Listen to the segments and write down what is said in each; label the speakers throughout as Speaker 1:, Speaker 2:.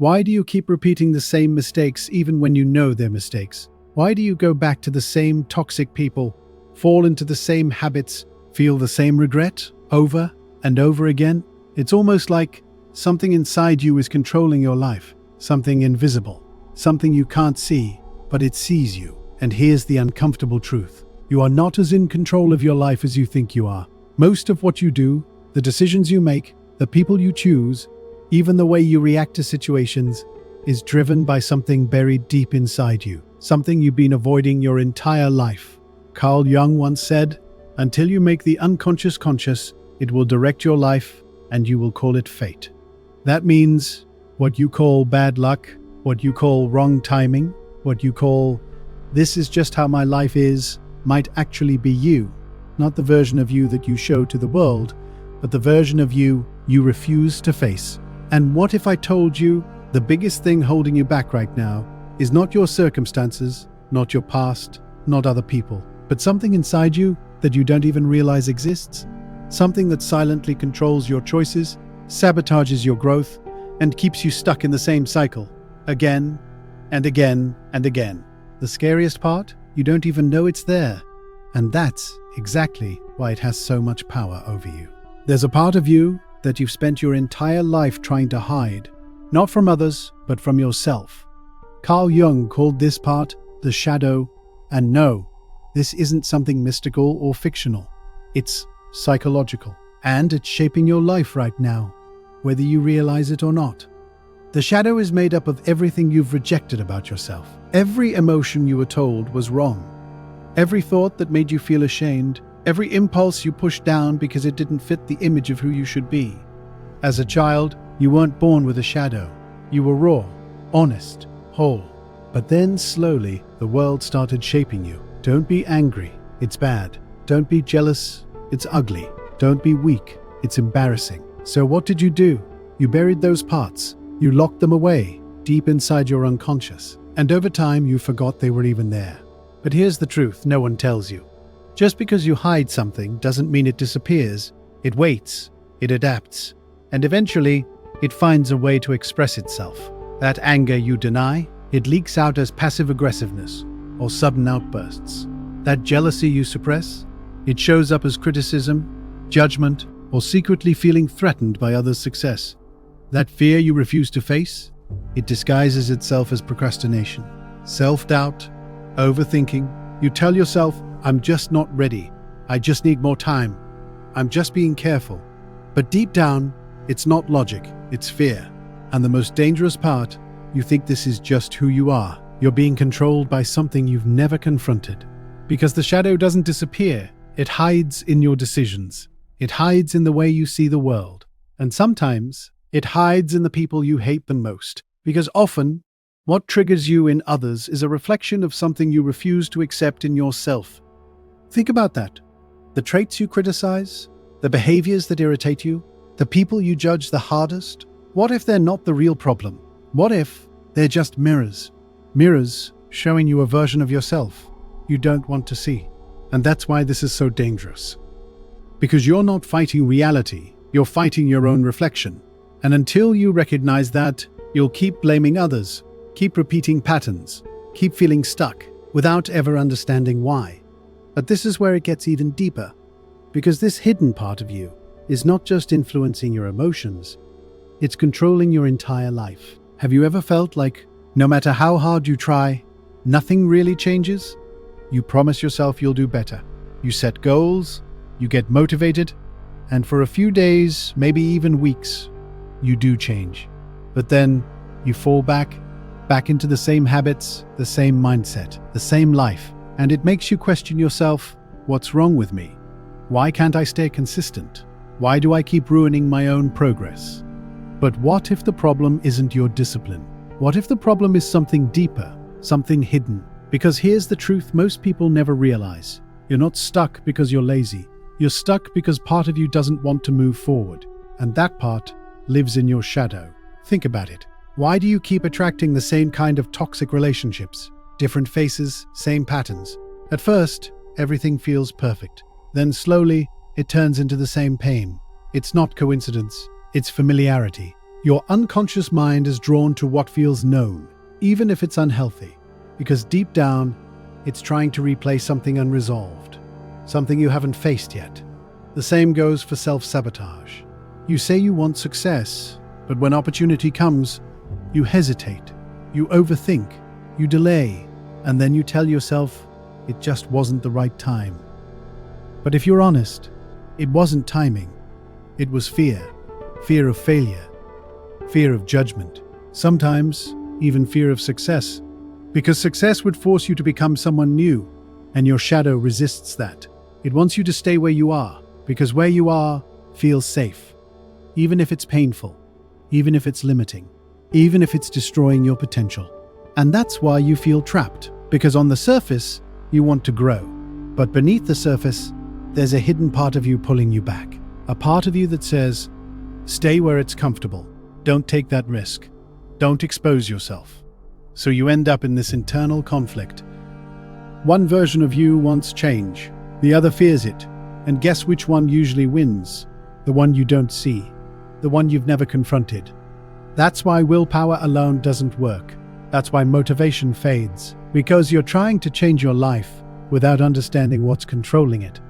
Speaker 1: Why do you keep repeating the same mistakes even when you know they're mistakes? Why do you go back to the same toxic people, fall into the same habits, feel the same regret over and over again? It's almost like something inside you is controlling your life, something invisible, something you can't see, but it sees you. And here's the uncomfortable truth. You are not as in control of your life as you think you are. Most of what you do, the decisions you make, the people you choose, even the way you react to situations, is driven by something buried deep inside you, something you've been avoiding your entire life. Carl Jung once said, "Until you make the unconscious conscious, it will direct your life and you will call it fate." That means what you call bad luck, what you call wrong timing, what you call "this is just how my life is" might actually be you, not the version of you that you show to the world, but the version of you you refuse to face. And what if I told you the biggest thing holding you back right now is not your circumstances, not your past, not other people, but something inside you that you don't even realize exists? Something that silently controls your choices, sabotages your growth, and keeps you stuck in the same cycle, again and again and again. The scariest part? You don't even know it's there. And that's exactly why it has so much power over you. There's a part of you that you've spent your entire life trying to hide, not from others, but from yourself. Carl Jung called this part the shadow, and no, this isn't something mystical or fictional. It's psychological, and it's shaping your life right now, whether you realize it or not. The shadow is made up of everything you've rejected about yourself. Every emotion you were told was wrong. Every thought that made you feel ashamed. Every impulse you pushed down because it didn't fit the image of who you should be. As a child, you weren't born with a shadow. You were raw, honest, whole. But then slowly, the world started shaping you. Don't be angry, it's bad. Don't be jealous, it's ugly. Don't be weak, it's embarrassing. So what did you do? You buried those parts. You locked them away, deep inside your unconscious. And over time, you forgot they were even there. But here's the truth no one tells you. Just because you hide something doesn't mean it disappears. It waits, it adapts, and eventually, it finds a way to express itself. That anger you deny, it leaks out as passive aggressiveness or sudden outbursts. That jealousy you suppress, it shows up as criticism, judgment, or secretly feeling threatened by others' success. That fear you refuse to face, it disguises itself as procrastination, self-doubt, overthinking. You tell yourself, "I'm just not ready. I just need more time. I'm just being careful." But deep down, it's not logic, it's fear. And the most dangerous part, you think this is just who you are. You're being controlled by something you've never confronted. Because the shadow doesn't disappear, it hides in your decisions. It hides in the way you see the world. And sometimes, it hides in the people you hate the most. Because often, what triggers you in others is a reflection of something you refuse to accept in yourself. Think about that. The traits you criticize, the behaviors that irritate you, the people you judge the hardest. What if they're not the real problem? What if they're just mirrors? Mirrors showing you a version of yourself you don't want to see. And that's why this is so dangerous. Because you're not fighting reality, you're fighting your own reflection. And until you recognize that, you'll keep blaming others, keep repeating patterns, keep feeling stuck without ever understanding why. But this is where it gets even deeper, because this hidden part of you is not just influencing your emotions, it's controlling your entire life. Have you ever felt like no matter how hard you try, nothing really changes? You promise yourself you'll do better. You set goals, you get motivated, and for a few days, maybe even weeks, you do change. But then you fall back into the same habits, the same mindset, the same life. And it makes you question yourself, what's wrong with me? Why can't I stay consistent? Why do I keep ruining my own progress? But what if the problem isn't your discipline? What if the problem is something deeper, something hidden? Because here's the truth most people never realize. You're not stuck because you're lazy. You're stuck because part of you doesn't want to move forward. And that part lives in your shadow. Think about it. Why do you keep attracting the same kind of toxic relationships? Different faces, same patterns. At first, everything feels perfect. Then slowly, it turns into the same pain. It's not coincidence, it's familiarity. Your unconscious mind is drawn to what feels known, even if it's unhealthy, because deep down, it's trying to replay something unresolved, something you haven't faced yet. The same goes for self-sabotage. You say you want success, but when opportunity comes, you hesitate, you overthink, you delay, and then you tell yourself it just wasn't the right time. But if you're honest, it wasn't timing. It was fear. Fear of failure. Fear of judgment. Sometimes even fear of success. Because success would force you to become someone new, and your shadow resists that. It wants you to stay where you are, because where you are feels safe. Even if it's painful, even if it's limiting, even if it's destroying your potential. And that's why you feel trapped, because on the surface, you want to grow. But beneath the surface, there's a hidden part of you pulling you back. A part of you that says, stay where it's comfortable. Don't take that risk. Don't expose yourself. So you end up in this internal conflict. One version of you wants change, the other fears it. And guess which one usually wins? The one you don't see, the one you've never confronted. That's why willpower alone doesn't work. That's why motivation fades, because you're trying to change your life without understanding what's controlling it.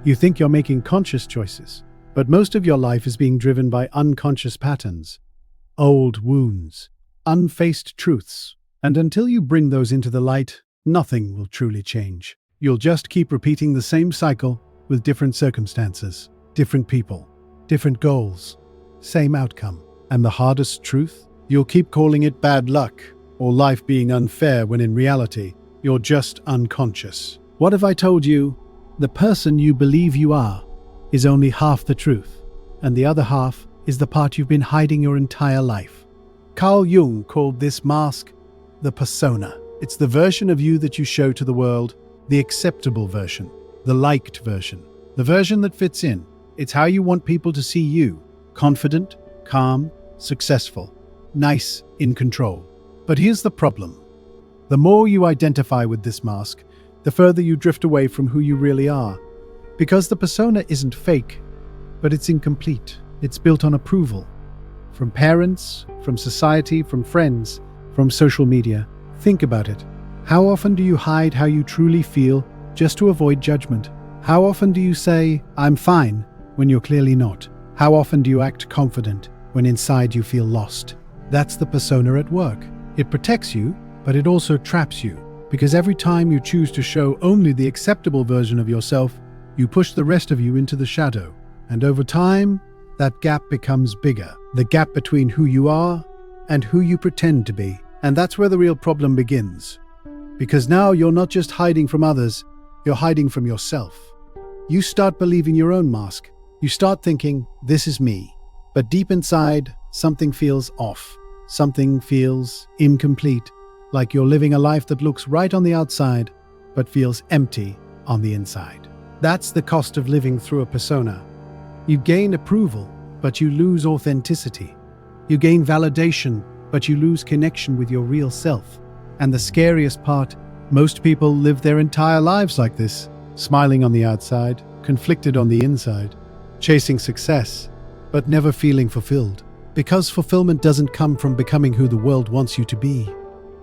Speaker 1: You think you're making conscious choices, but most of your life is being driven by unconscious patterns, old wounds, unfaced truths. And until you bring those into the light, nothing will truly change. You'll just keep repeating the same cycle with different circumstances, different people, different goals, same outcome. And the hardest truth? You'll keep calling it bad luck or life being unfair when in reality, you're just unconscious. What if I told you the person you believe you are is only half the truth, and the other half is the part you've been hiding your entire life? Carl Jung called this mask the persona. It's the version of you that you show to the world, the acceptable version, the liked version, the version that fits in. It's how you want people to see you: confident, calm, successful, nice, in control. But here's the problem. The more you identify with this mask, the further you drift away from who you really are. Because the persona isn't fake, but it's incomplete. It's built on approval. From parents, from society, from friends, from social media. Think about it. How often do you hide how you truly feel just to avoid judgment? How often do you say, "I'm fine," when you're clearly not? How often do you act confident when inside you feel lost? That's the persona at work. It protects you, but it also traps you. Because every time you choose to show only the acceptable version of yourself, you push the rest of you into the shadow. And over time, that gap becomes bigger. The gap between who you are and who you pretend to be. And that's where the real problem begins. Because now you're not just hiding from others, you're hiding from yourself. You start believing your own mask. You start thinking, this is me. But deep inside, something feels off. Something feels incomplete. Like you're living a life that looks right on the outside, but feels empty on the inside. That's the cost of living through a persona. You gain approval, but you lose authenticity. You gain validation, but you lose connection with your real self. And the scariest part, most people live their entire lives like this, smiling on the outside, conflicted on the inside, chasing success, but never feeling fulfilled. Because fulfillment doesn't come from becoming who the world wants you to be.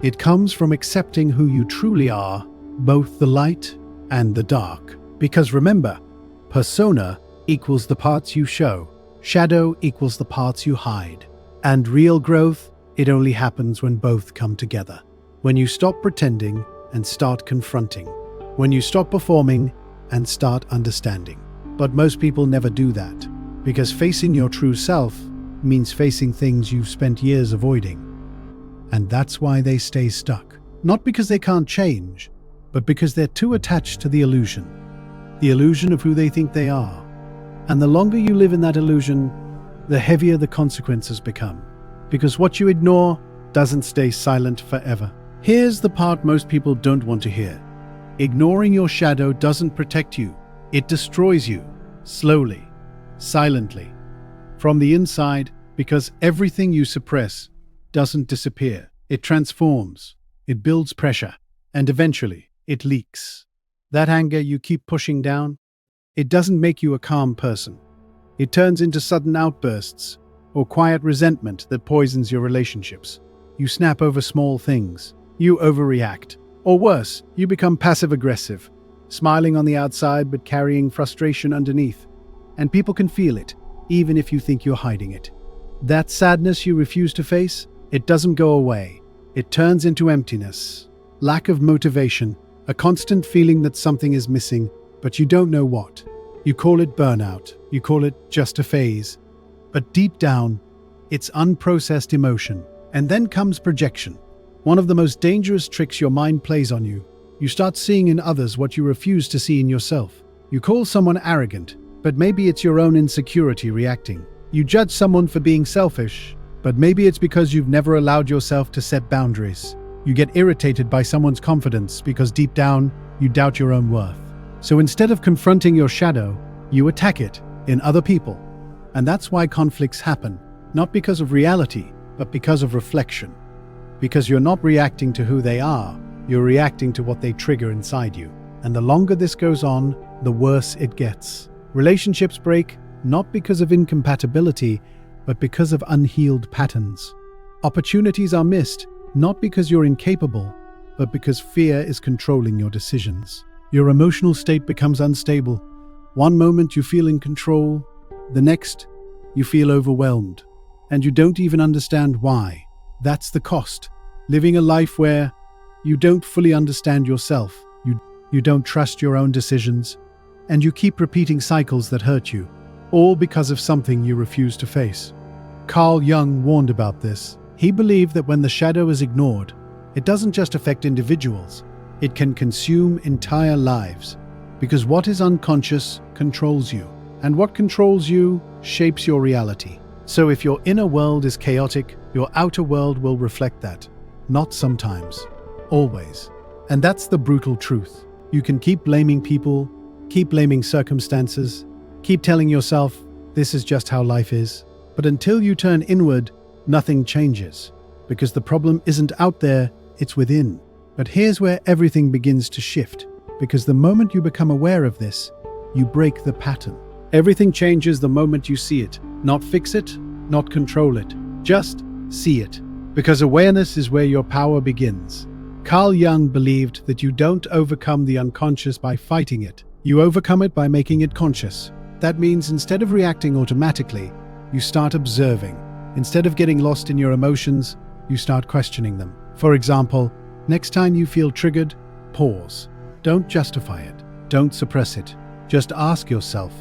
Speaker 1: It comes from accepting who you truly are, both the light and the dark. Because remember, persona equals the parts you show, shadow equals the parts you hide. And real growth, it only happens when both come together. When you stop pretending and start confronting. When you stop performing and start understanding. But most people never do that, because facing your true self means facing things you've spent years avoiding. And that's why they stay stuck. Not because they can't change, but because they're too attached to the illusion of who they think they are. And the longer you live in that illusion, the heavier the consequences become. Because what you ignore doesn't stay silent forever. Here's the part most people don't want to hear. Ignoring your shadow doesn't protect you. It destroys you, slowly, silently, from the inside, because everything you suppress doesn't disappear. It transforms, it builds pressure, and eventually it leaks. That anger you keep pushing down, it doesn't make you a calm person. It turns into sudden outbursts, or quiet resentment that poisons your relationships. You snap over small things. You overreact. Or worse, you become passive-aggressive, smiling on the outside but carrying frustration underneath. And people can feel it, even if you think you're hiding it. That sadness you refuse to face, it doesn't go away. It turns into emptiness, lack of motivation, a constant feeling that something is missing, but you don't know what. You call it burnout. You call it just a phase. But deep down, it's unprocessed emotion. And then comes projection. One of the most dangerous tricks your mind plays on you. You start seeing in others what you refuse to see in yourself. You call someone arrogant, but maybe it's your own insecurity reacting. You judge someone for being selfish, but maybe it's because you've never allowed yourself to set boundaries. You get irritated by someone's confidence because deep down, you doubt your own worth. So instead of confronting your shadow, you attack it in other people. And that's why conflicts happen, not because of reality, but because of reflection. Because you're not reacting to who they are, you're reacting to what they trigger inside you. And the longer this goes on, the worse it gets. Relationships break not because of incompatibility, but because of unhealed patterns. Opportunities are missed not because you're incapable, but because fear is controlling your decisions. Your emotional state becomes unstable. One moment you feel in control, the next you feel overwhelmed. And you don't even understand why. That's the cost. Living a life where you don't fully understand yourself, you don't trust your own decisions, and you keep repeating cycles that hurt you, all because of something you refuse to face. Carl Jung warned about this. He believed that when the shadow is ignored, it doesn't just affect individuals, it can consume entire lives. Because what is unconscious controls you, and what controls you shapes your reality. So if your inner world is chaotic, your outer world will reflect that. Not sometimes, always. And that's the brutal truth. You can keep blaming people, keep blaming circumstances, keep telling yourself, this is just how life is. But until you turn inward, nothing changes. Because the problem isn't out there, it's within. But here's where everything begins to shift. Because the moment you become aware of this, you break the pattern. Everything changes the moment you see it. Not fix it, not control it. Just see it. Because awareness is where your power begins. Carl Jung believed that you don't overcome the unconscious by fighting it. You overcome it by making it conscious. That means instead of reacting automatically, you start observing. Instead of getting lost in your emotions, you start questioning them. For example, next time you feel triggered, pause. Don't justify it. Don't suppress it. Just ask yourself,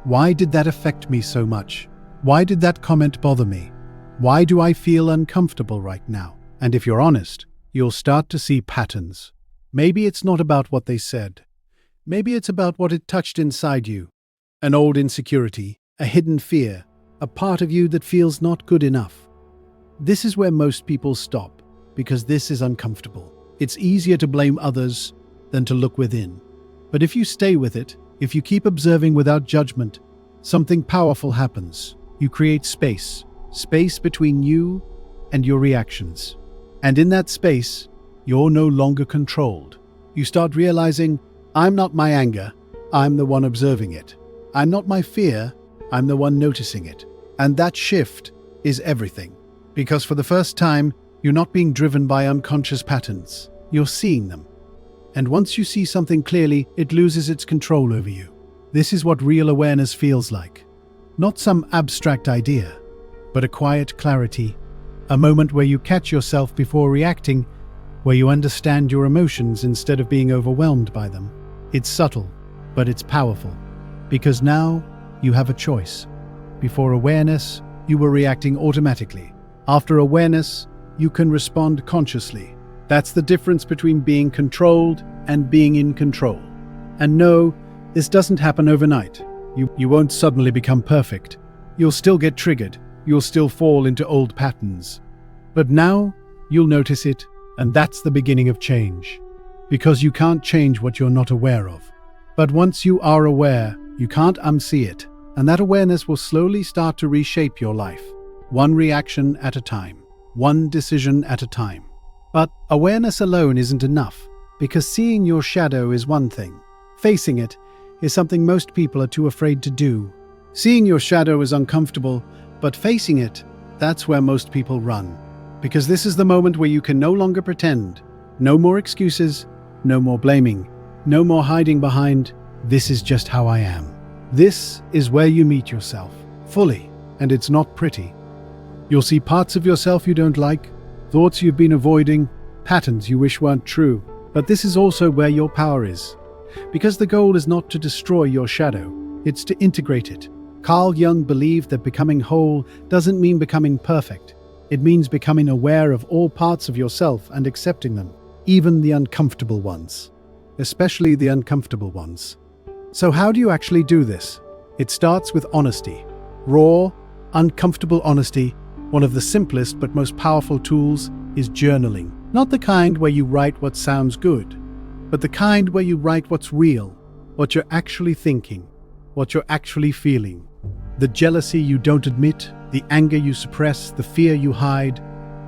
Speaker 1: why did that affect me so much? Why did that comment bother me? Why do I feel uncomfortable right now? And if you're honest, you'll start to see patterns. Maybe it's not about what they said. Maybe it's about what it touched inside you. An old insecurity, a hidden fear, a part of you that feels not good enough. This is where most people stop, because this is uncomfortable. It's easier to blame others than to look within. But if you stay with it, if you keep observing without judgment, something powerful happens. You create space between you and your reactions. And in that space, you're no longer controlled. You start realizing, I'm not my anger, I'm the one observing it. I'm not my fear, I'm the one noticing it. And that shift is everything. Because for the first time, you're not being driven by unconscious patterns. You're seeing them. And once you see something clearly, it loses its control over you. This is what real awareness feels like. Not some abstract idea, but a quiet clarity, a moment where you catch yourself before reacting, where you understand your emotions instead of being overwhelmed by them. It's subtle, but it's powerful, because now you have a choice. Before awareness, you were reacting automatically. After awareness, you can respond consciously. That's the difference between being controlled and being in control. And no, this doesn't happen overnight. You won't suddenly become perfect. You'll still get triggered. You'll still fall into old patterns. But now, you'll notice it, and that's the beginning of change. Because you can't change what you're not aware of. But once you are aware, you can't unsee it, and that awareness will slowly start to reshape your life. One reaction at a time. One decision at a time. But awareness alone isn't enough, because seeing your shadow is one thing. Facing it is something most people are too afraid to do. Seeing your shadow is uncomfortable, But facing it, that's where most people run. Because this is the moment where you can no longer pretend. No more excuses, no more blaming, no more hiding behind, "This is just how I am." This is where you meet yourself, fully, and it's not pretty. You'll see parts of yourself you don't like, thoughts you've been avoiding, patterns you wish weren't true. But this is also where your power is. Because the goal is not to destroy your shadow, it's to integrate it. Carl Jung believed that becoming whole doesn't mean becoming perfect. It means becoming aware of all parts of yourself and accepting them, even the uncomfortable ones. Especially the uncomfortable ones. So how do you actually do this? It starts with honesty. Raw, uncomfortable honesty. One of the simplest but most powerful tools is journaling. Not the kind where you write what sounds good, but the kind where you write what's real, what you're actually thinking, what you're actually feeling. The jealousy you don't admit, the anger you suppress, the fear you hide.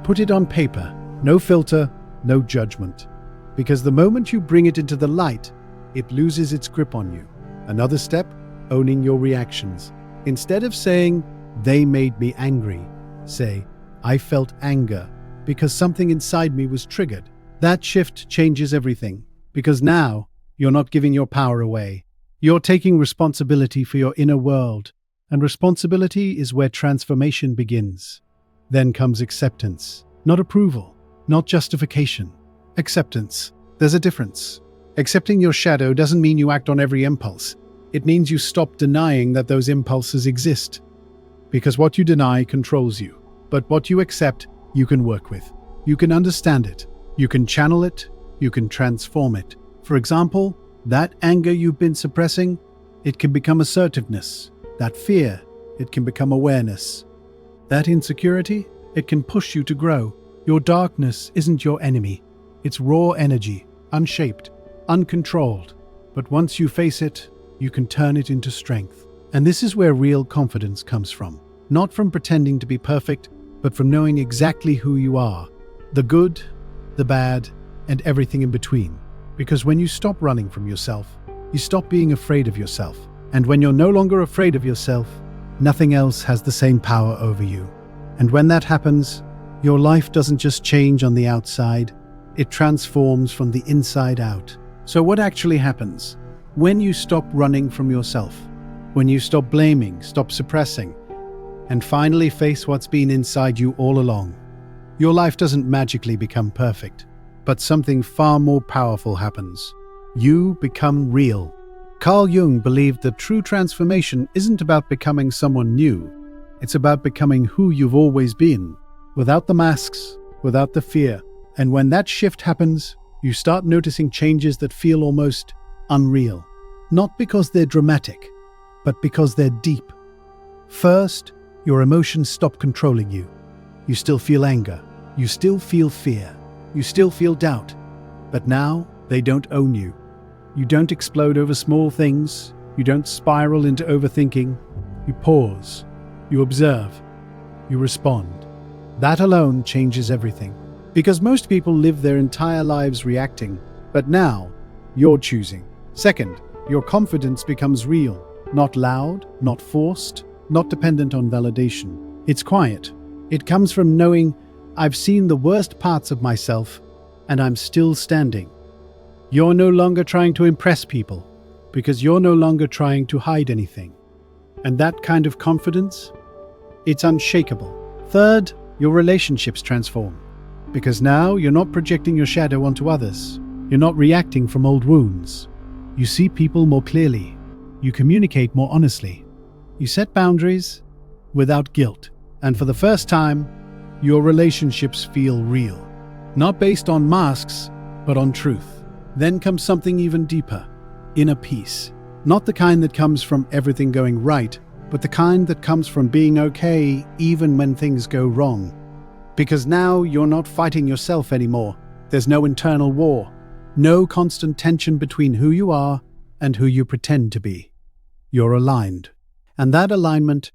Speaker 1: Put it on paper. No filter, no judgment. Because the moment you bring it into the light, it loses its grip on you. Another step, owning your reactions. Instead of saying, "They made me angry," say, "I felt anger because something inside me was triggered." That shift changes everything, because now you're not giving your power away. You're taking responsibility for your inner world, and responsibility is where transformation begins. Then comes acceptance, not approval, not justification. Acceptance. There's a difference. Accepting your shadow doesn't mean you act on every impulse. It means you stop denying that those impulses exist. Because what you deny controls you. But what you accept, you can work with. You can understand it. You can channel it. You can transform it. For example, that anger you've been suppressing, it can become assertiveness. That fear, it can become awareness. That insecurity, it can push you to grow. Your darkness isn't your enemy. It's raw energy, unshaped, uncontrolled. But once you face it, you can turn it into strength. And this is where real confidence comes from. Not from pretending to be perfect, but from knowing exactly who you are. The good, the bad, and everything in between. Because when you stop running from yourself, you stop being afraid of yourself. And when you're no longer afraid of yourself, nothing else has the same power over you. And when that happens, your life doesn't just change on the outside, it transforms from the inside out. So what actually happens? When you stop running from yourself, when you stop blaming, stop suppressing, and finally face what's been inside you all along, your life doesn't magically become perfect, but something far more powerful happens. You become real. Carl Jung believed that true transformation isn't about becoming someone new. It's about becoming who you've always been, without the masks, without the fear. And when that shift happens, you start noticing changes that feel almost unreal. Not because they're dramatic, but because they're deep. First, your emotions stop controlling you. You still feel anger. You still feel fear. You still feel doubt. But now, they don't own you. You don't explode over small things. You don't spiral into overthinking. You pause. You observe. You respond. That alone changes everything. Because most people live their entire lives reacting, but now, you're choosing. Second, your confidence becomes real, not loud, not forced, not dependent on validation. It's quiet. It comes from knowing I've seen the worst parts of myself, and I'm still standing. You're no longer trying to impress people, because you're no longer trying to hide anything. And that kind of confidence, it's unshakable. Third, your relationships transform. Because now you're not projecting your shadow onto others. You're not reacting from old wounds. You see people more clearly. You communicate more honestly. You set boundaries without guilt. And for the first time, your relationships feel real. Not based on masks, but on truth. Then comes something even deeper, inner peace. Not the kind that comes from everything going right, but the kind that comes from being okay even when things go wrong. Because now you're not fighting yourself anymore. There's no internal war. No constant tension between who you are and who you pretend to be. You're aligned. And that alignment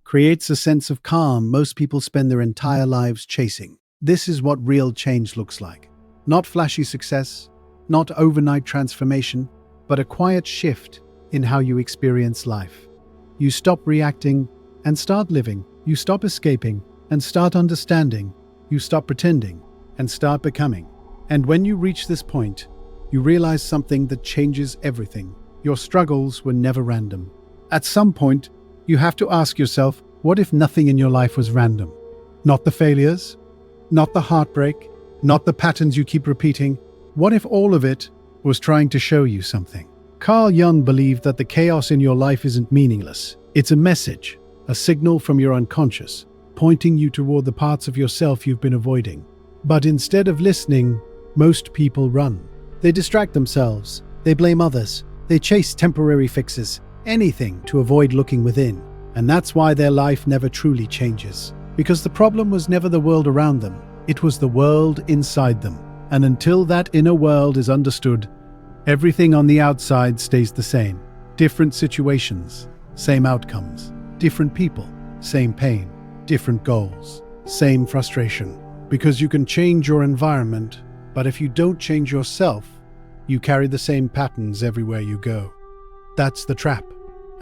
Speaker 1: creates a sense of calm most people spend their entire lives chasing. This is what real change looks like. Not flashy success, not overnight transformation, but a quiet shift in how you experience life. You stop reacting and start living. You stop escaping and start understanding. You stop pretending and start becoming. And when you reach this point, you realize something that changes everything. Your struggles were never random. At some point, you have to ask yourself, what if nothing in your life was random? Not the failures, not the heartbreak, not the patterns you keep repeating. What if all of it was trying to show you something? Carl Jung believed that the chaos in your life isn't meaningless. It's a message, a signal from your unconscious, pointing you toward the parts of yourself you've been avoiding. But instead of listening, most people run. They distract themselves, they blame others, they chase temporary fixes, anything to avoid looking within. And that's why their life never truly changes. Because the problem was never the world around them, it was the world inside them. And until that inner world is understood, everything on the outside stays the same. Different situations, same outcomes. Different people, same pain. Different goals, same frustration. Because you can change your environment, but if you don't change yourself, you carry the same patterns everywhere you go. That's the trap.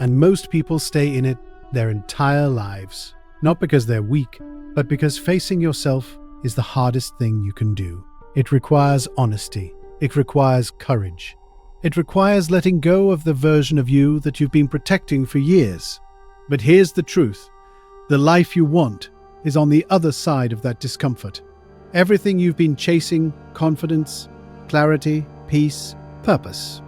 Speaker 1: And most people stay in it their entire lives. Not because they're weak, but because facing yourself is the hardest thing you can do. It requires honesty. It requires courage. It requires letting go of the version of you that you've been protecting for years. But here's the truth. The life you want is on the other side of that discomfort. Everything you've been chasing, confidence, clarity, peace, purpose.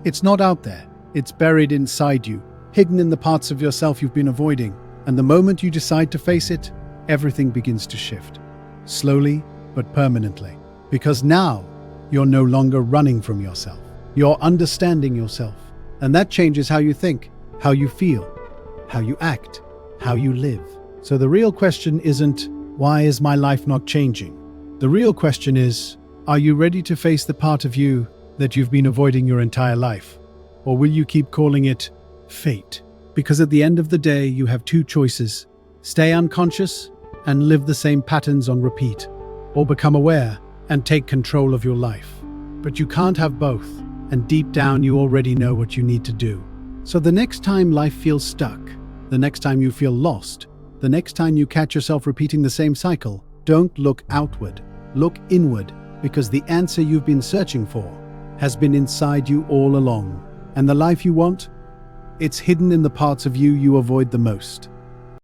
Speaker 1: It's not out there. It's buried inside you, hidden in the parts of yourself you've been avoiding. And the moment you decide to face it, everything begins to shift. Slowly, but permanently. Because now, you're no longer running from yourself. You're understanding yourself. And that changes how you think, how you feel, how you act, how you live. So the real question isn't, why is my life not changing? The real question is, are you ready to face the part of you that you've been avoiding your entire life? Or will you keep calling it fate? Because at the end of the day, you have two choices. Stay unconscious and live the same patterns on repeat, or become aware and take control of your life. But you can't have both, and deep down you already know what you need to do. So the next time life feels stuck, the next time you feel lost, the next time you catch yourself repeating the same cycle, don't look outward, look inward, because the answer you've been searching for has been inside you all along. And the life you want? It's hidden in the parts of you avoid the most.